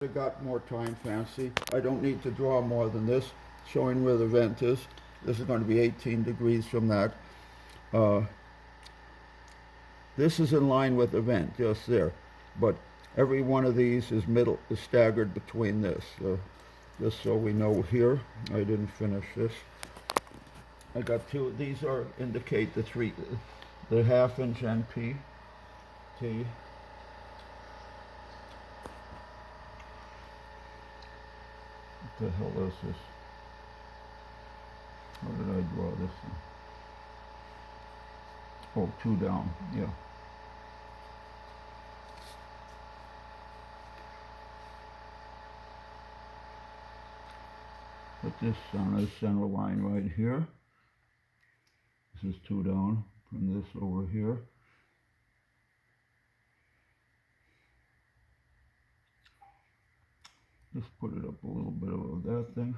I got more time fancy. I don't need to draw more than this, showing where the vent is. This is going to be 18 degrees from that. Uh, this is in line with the vent, just there. But every one of these is staggered between this. Just so we know here, I didn't finish this. I got two. These indicate the half-inch NP, T. What the hell is this? How did I draw this one? Oh, two down, yeah. Put this on the center line right here. This is two down from this over here. Just put it up a little bit above that thing.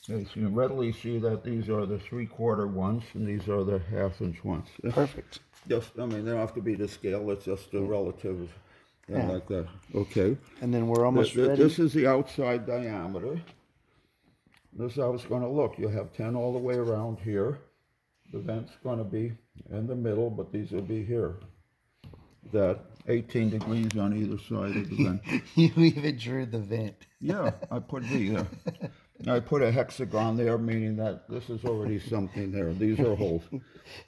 Okay, so you can readily see that these are the 3/4 ones and these are the 1/2 inch ones. Perfect. Just, I mean, they don't have to be to scale, it's just a relative, like that. Okay. And then we're almost ready. This is the outside diameter. This is how it's going to look. You'll have 10 all the way around here. The vent's going to be in the middle, but these will be here. That 18 degrees on either side of the vent. You even drew the vent. Yeah, I put V there. I put a hexagon there, meaning that this is already something there. These are holes.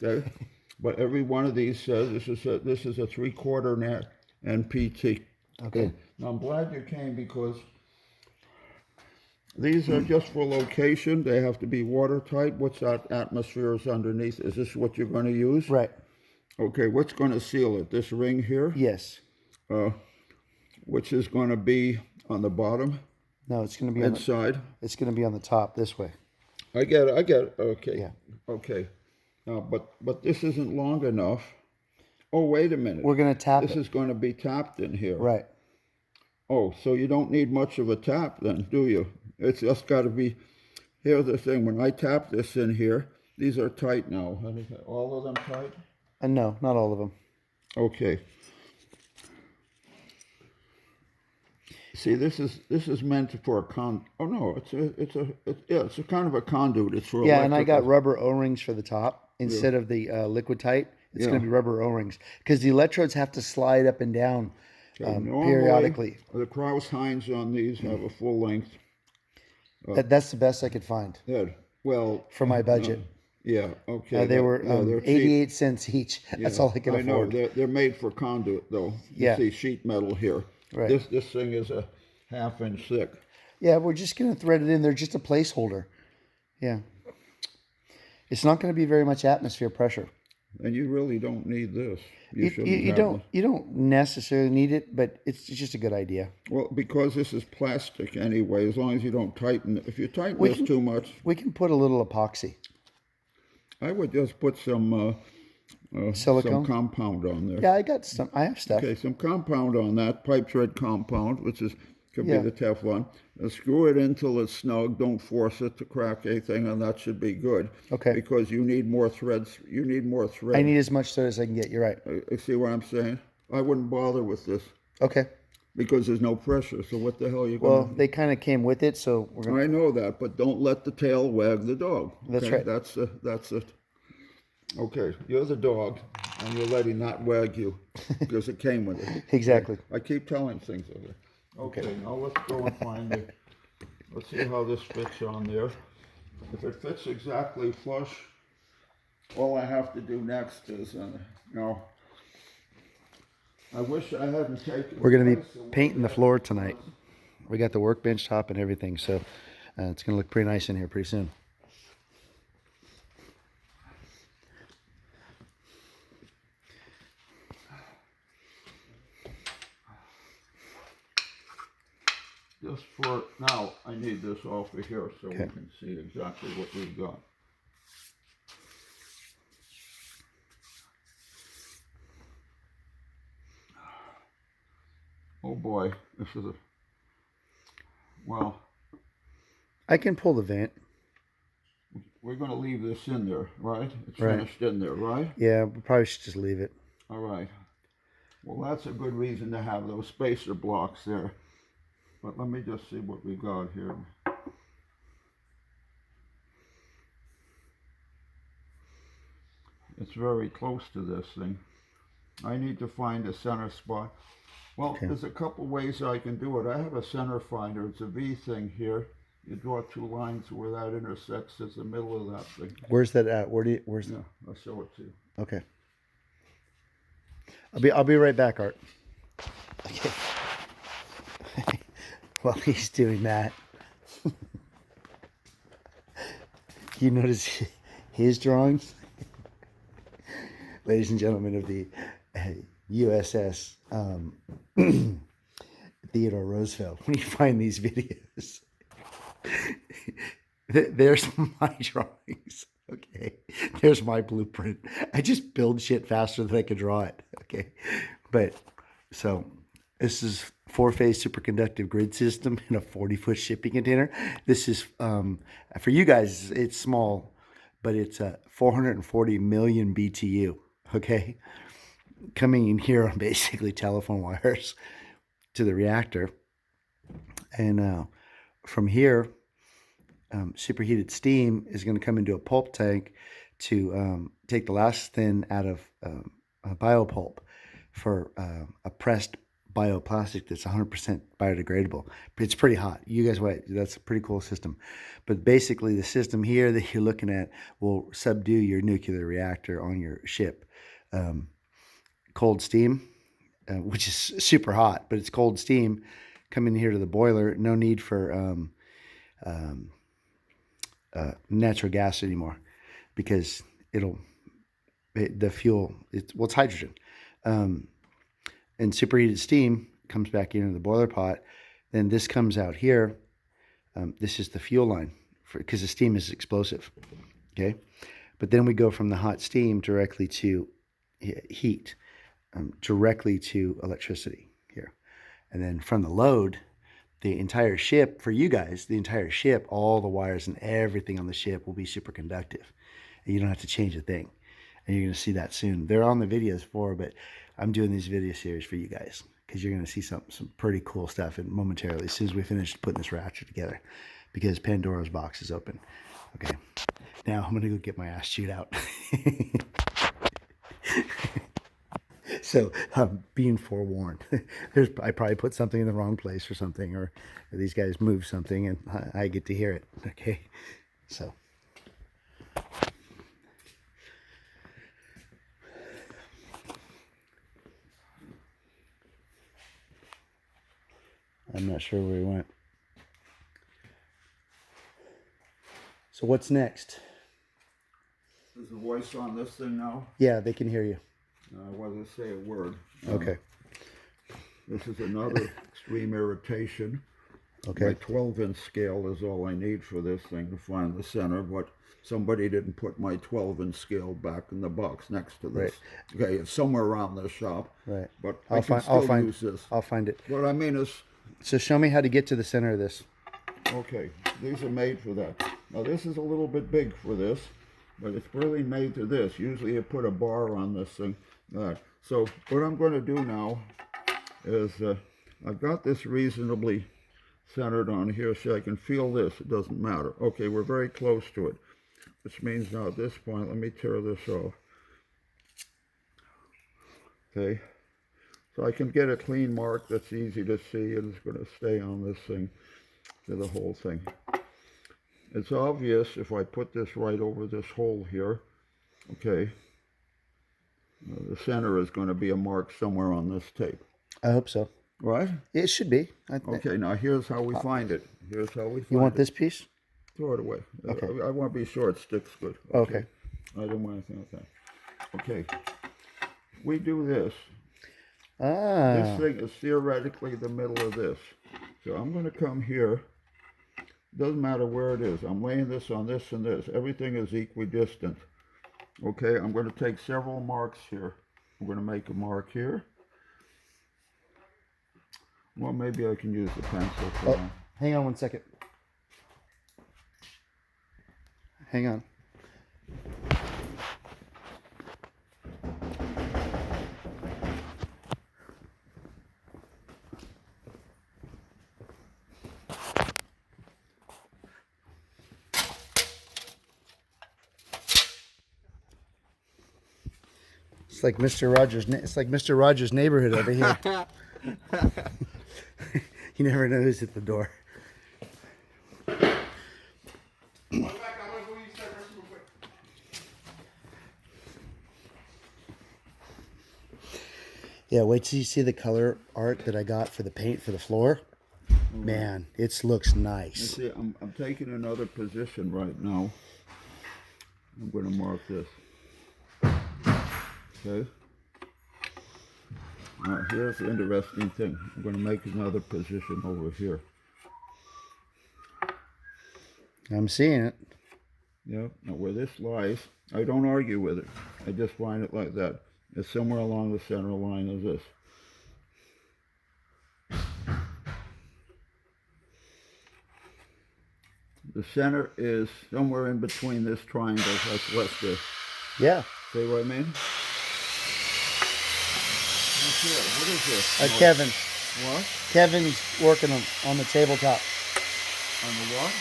Okay, but every one of these says this is a 3/4 net NPT. Okay. Now I'm glad you came because these are just for location. They have to be watertight. What's that atmosphere is underneath? Is this what you're going to use? Right. Okay, what's going to seal it? This ring here? Yes. Which is going to be on the bottom? No, it's going to be inside. It's going to be on the top this way. I get it. Okay. Yeah. Okay. Now, but this isn't long enough. Oh, wait a minute. We're going to tap This is going to be tapped in here. Right. Oh, so you don't need much of a tap then, do you? It's just got to be. Here's the thing. When I tap this in here, these are tight now. All of them tight? No, not all of them. Okay. See, this is meant for a Oh no, it's a kind of a conduit. It's for and I got rubber O-rings for the top instead of the liquid tight. It's going to be rubber O-rings because the electrodes have to slide up and down periodically. The Kraus-Heinz on these have a full length. That's the best I could find. Good. Well, for my budget. Yeah. Okay. They were 88 cents each. That's all I could afford. I know. They're made for conduit though. You see sheet metal here. Right. This thing is a 1/2 inch thick. Yeah, we're just going to thread it in there, just a placeholder. Yeah. It's not going to be very much atmosphere pressure. And you really don't need this. You don't necessarily need it, but it's just a good idea. Well, because this is plastic anyway, as long as you don't tighten it. If you tighten this too much, we can put a little epoxy. I would just put some silicone, some compound on there. Yeah, I have stuff. Okay, some compound on that, pipe thread compound, which could be the Teflon. Screw it in till it's snug. Don't force it to crack anything, and that should be good. Okay. Because you need more threads. You need more thread. I need as much thread as I can get. You're right. See what I'm saying? I wouldn't bother with this. Okay. Because there's no pressure. So what the hell are you going to... Well, they kind of came with it, so we're going to... I know that, but don't let the tail wag the dog. That's right. That's it. Okay, you're the dog, and you're letting that wag you because it came with it. Exactly. I keep telling things of it. Okay, now let's go and find it. Let's see how this fits on there. If it fits exactly flush, all I have to do next is, I wish I hadn't taken... We're going to be painting the floor tonight. We got the workbench top and everything, so it's going to look pretty nice in here pretty soon. Just for now, I need this off of here so we can see exactly what we've got. Oh boy, this is well. I can pull the vent. We're going to leave this in there, right? It's finished in there, right? Yeah, we probably should just leave it. All right. Well, that's a good reason to have those spacer blocks there. But let me just see what we got here. It's very close to this thing. I need to find a center spot. Well, Okay. there's a couple ways I can do it. I have a center finder. It's a V thing here. You draw two lines where that intersects as the middle of that thing. Where's that at? Where's Yeah, I'll show it to you. Okay. I'll be right back, Art. Okay. While he's doing that, you notice his drawings? Ladies and gentlemen of the USS Theodore Roosevelt, when you find these videos, there's my drawings. Okay, there's my blueprint. I just build shit faster than I can draw it. Okay, but so this is 4-phase superconductive grid system in a 40-foot shipping container. This is for you guys. It's small, but it's a 440 million BTU. Okay, coming in here on basically telephone wires to the reactor, and from here. Superheated steam is going to come into a pulp tank to take the last thin out of a biopulp for a pressed bioplastic that's 100% biodegradable. It's pretty hot. You guys wait. That's a pretty cool system. But basically, the system here that you're looking at will subdue your nuclear reactor on your ship. Cold steam, which is super hot, but it's cold steam coming here to the boiler. No need for natural gas anymore, because the fuel, it's hydrogen, and superheated steam comes back into the boiler pot. Then this comes out here. This is the fuel line because the steam is explosive. Okay, but then we go from the hot steam directly to heat, directly to electricity here, and then from the load. The entire ship, for you guys, the entire ship, all the wires and everything on the ship will be superconductive. And you don't have to change a thing. And you're going to see that soon. They're on the videos for, but I'm doing these video series for you guys because you're going to see some pretty cool stuff and momentarily as soon as we finish putting this reactor together, because Pandora's box is open. Okay. Now I'm going to go get my ass chewed out. So being forewarned. I probably put something in the wrong place or something, or these guys move something and I get to hear it. Okay, so I'm not sure where we went. So what's next? Is the voice on this thing now? Yeah, they can hear you. I wasn't say a word. Okay. This is another extreme irritation. Okay. My 12-inch scale is all I need for this thing to find the center, but somebody didn't put my 12-inch scale back in the box next to this. Right. Okay, it's somewhere around this shop. Right. But I'll use this. I'll find it. What I mean is... So show me how to get to the center of this. Okay, these are made for that. Now this is a little bit big for this, but it's really made to this. Usually you put a bar on this thing. So what I'm going to do now is I've got this reasonably centered on here, so I can feel this. It doesn't matter. Okay, we're very close to it, which means now at this point, let me tear this off. Okay, so I can get a clean mark that's easy to see, and it's going to stay on this thing to the whole thing. It's obvious if I put this right over this hole here. Okay. The center is going to be a mark somewhere on this tape. I hope so. Right? It should be. Okay, now here's how we find it. Here's how we find it. You want this piece? Throw it away. Okay. I want to be sure it sticks good. Okay. I don't want anything like that. Okay. We do this. This thing is theoretically the middle of this. So I'm going to come here. Doesn't matter where it is. I'm laying this on this and this. Everything is equidistant. Okay, I'm going to take several marks here. I'm going to make a mark here. Well, maybe I can use the pencil for that. Hang on 1 second. Hang on. It's like Mr. Rogers. It's like Mr. Rogers' neighborhood over here. You never know who's at the door. Yeah, wait till you see the color art that I got for the paint for the floor. Man, it looks nice. See, I'm taking another position right now. I'm going to mark this. Okay. Now, here's the interesting thing. I'm going to make another position over here. I'm seeing it. Yep. Now, where this lies, I don't argue with it. I just line it like that. It's somewhere along the center line of this. The center is somewhere in between this triangle. That's what's this. Yeah. See what I mean? What's here? What is this? Kevin. What? Kevin's working on the tabletop. On the what?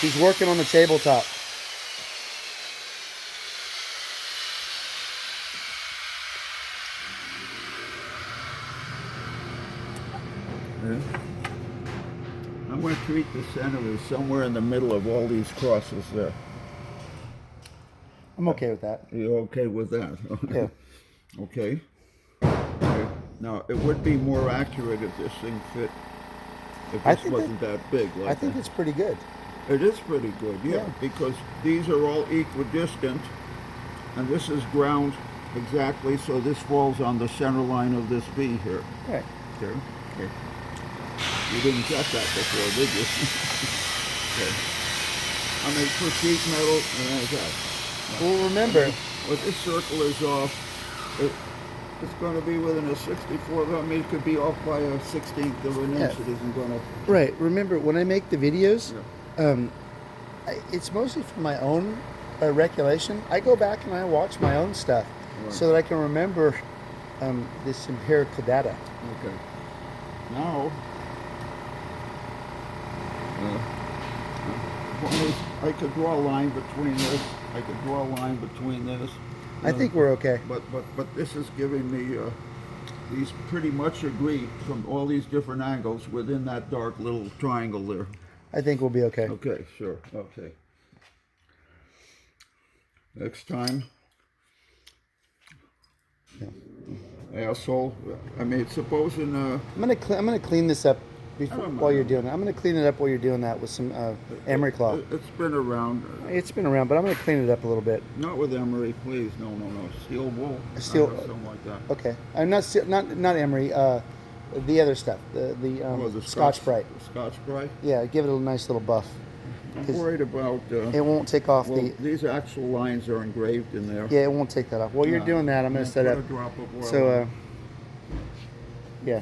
He's working on the tabletop. Yeah. I'm going to treat the center as somewhere in the middle of all these crosses there. I'm okay with that. You okay with that? Yeah. Okay. Okay. Now, it would be more accurate if this thing fit, if this wasn't that big. Like I think it's pretty good. It is pretty good, yeah, because these are all equidistant, and this is ground exactly, so this falls on the center line of this V here. Right. Okay. Okay. You didn't get that before, did you? Okay. I mean, for sheet metal, and there's that. Well, remember, But this circle is off. It's going to be within a 64. I mean, it could be off by a 16th of an inch. It isn't going to. right? Remember when I make the videos, it's mostly for my own recollection. I go back and I watch my own stuff so that I can remember this empirical data. Okay. Now, I could draw a line between this. I could draw a line between this. I think we're okay. But this is giving me these pretty much agree from all these different angles within that dark little triangle there. I think we'll be okay. Okay, sure. Okay. Next time. Yeah. Asshole. I mean, supposing I'm gonna clean this up while you're doing it. I'm gonna clean it up while you're doing that with some emery cloth. It's been around. It's been around, but I'm gonna clean it up a little bit. Not with emery, please. No. Steel wool. Steel. Something like that. Okay. I'm not emery. The other stuff. The Scotch-Brite. Scotch-Brite. Yeah, give it a nice little buff. I'm worried about. It won't take off these actual lines are engraved in there. Yeah, it won't take that off. While you're doing that, I'm gonna set up. A drop of oil. So, yeah.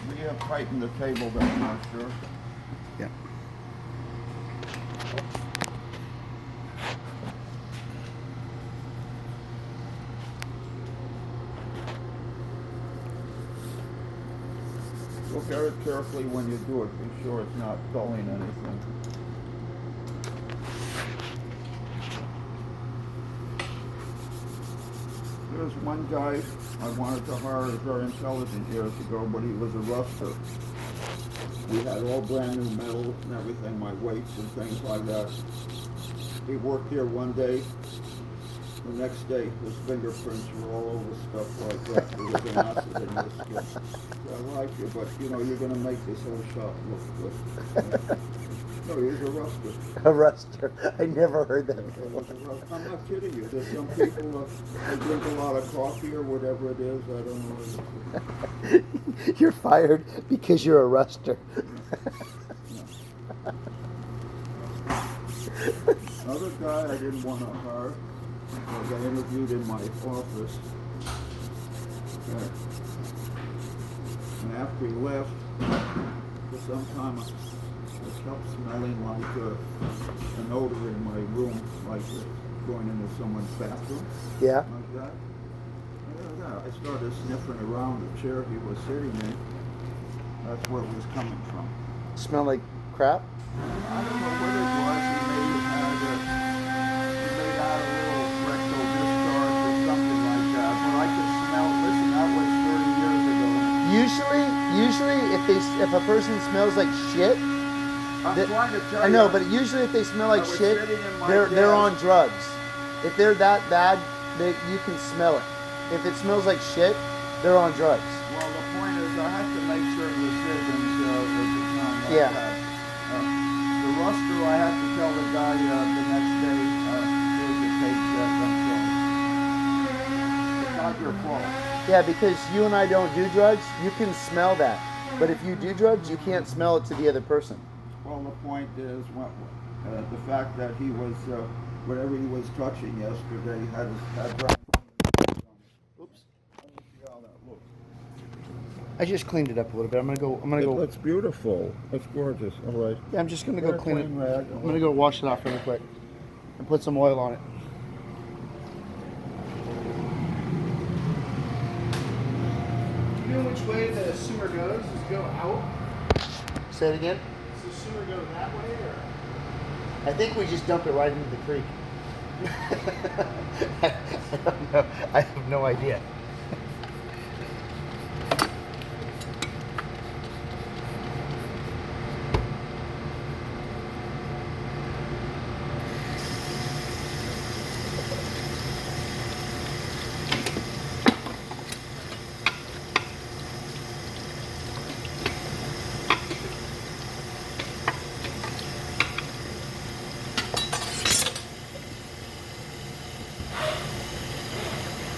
We have tightened the table down now, sure. Yeah. Look at it carefully when you do it. Be sure it's not dulling anything. There's one guy I wanted to hire, very intelligent years ago, but he was a ruster. We had all brand new metal and everything, my weights and things like that. He worked here one day. The next day, his fingerprints were all over stuff like that. There was an acid in his skin. I like you, but you know, you're going to make this whole shop look good. No, he's a ruster. A ruster. I never heard that before. I'm not kidding you. There's some people they drink a lot of coffee or whatever it is. I don't know. You're fired because you're a ruster. Another guy I didn't want to hire was I interviewed in my office. And after he left, for some time I kept smelling like an odor in my room, like going into someone's bathroom. Yeah. Like that. Yeah, I started sniffing around the chair he was sitting in. That's where it was coming from. Smell like crap? I don't know what it was. He may have had a little rectal discharge or something like that. But I could smell. Listen, that was 30 years ago. Usually, if a person smells like shit, I'm trying to tell I know, you. but usually if they smell like I was shit, sitting in my they're desk. on drugs. If they're that bad, you can smell it. If it smells like shit, they're on drugs. Well, the point is, I have to make certain decisions at the time like Yeah. that. The roster, I have to tell the guy the next day, here's your paycheck, I'm sorry. It's not your fault. Yeah, because you and I don't do drugs, you can smell that. But if you do drugs, you can't smell it to the other person. Well, the point is, the fact that he was, whatever he was touching yesterday had brown. Oops. Let me see how that looks. I just cleaned it up a little bit. I'm gonna go. It's beautiful. It's gorgeous. All right. Yeah, I'm just gonna go Get a clean it. clean rag. I'm gonna go wash it off really quick and put some oil on it. You know which way the sewer goes? Does it go out? Say it again. Does the sewer go that way, or? I think we just dump it right into the creek. I don't know. I have no idea.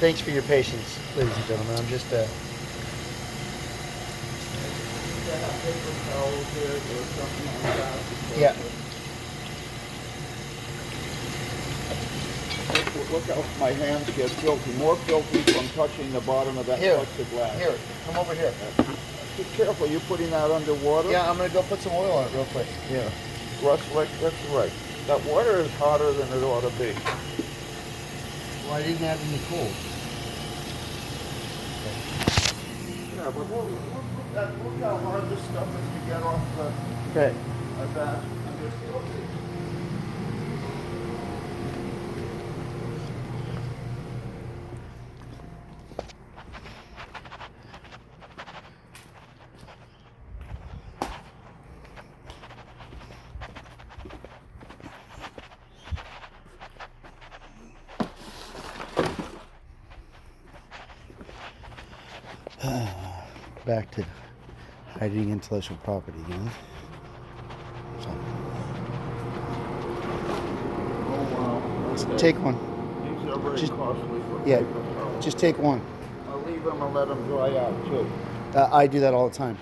Thanks for your patience, ladies and gentlemen. I'm just yeah. Look how my hands get filthy. More filthy from touching the bottom of that Here, plexiglass. here, come over here. Be careful. You putting that underwater? Yeah, I'm gonna go put some oil on it real quick. Yeah. Russ, that's right. That water is hotter than it ought to be. Well, I didn't have any cold. Yeah, but look how hard this stuff is to get off the Okay. that. Back to hiding intellectual property again. So, take one. These are very Just- costly for Yeah, paper towels. just take one. I'll leave them and let them dry out too. I do that all the time.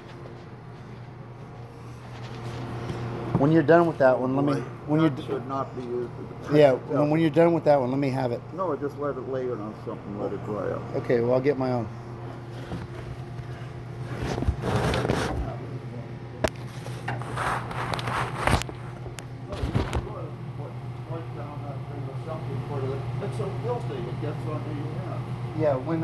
When you're done with that one, let me. When That you're should not be used. yeah, when you're done with that one, let me have it. No, just let it lay it on something, let it dry out. Okay, well I'll get my own. It's so filthy, it gets under your hands. Yeah, when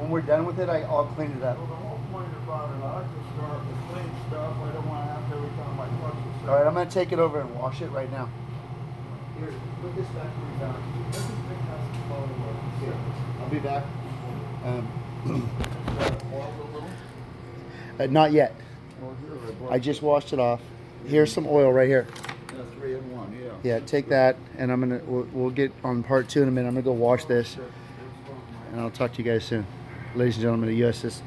we're done with it, I'll clean it up. Well, the whole point about it, I like to start with clean stuff. I don't want to have to every time I touch it. All right, I'm gonna take it over and wash it right now. Here, put this back where you got it. Here, I'll be back. Not yet. I just washed it off. Here's some oil right here. 3 in 1, yeah. Yeah, take that, and we'll get on part 2 in a minute. I'm gonna go wash this, and I'll talk to you guys soon, ladies and gentlemen of USS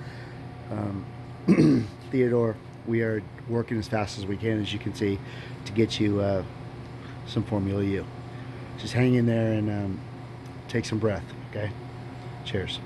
Theodore. We are working as fast as we can, as you can see, to get you some Formula U. Just hang in there and take some breath. Okay. Cheers.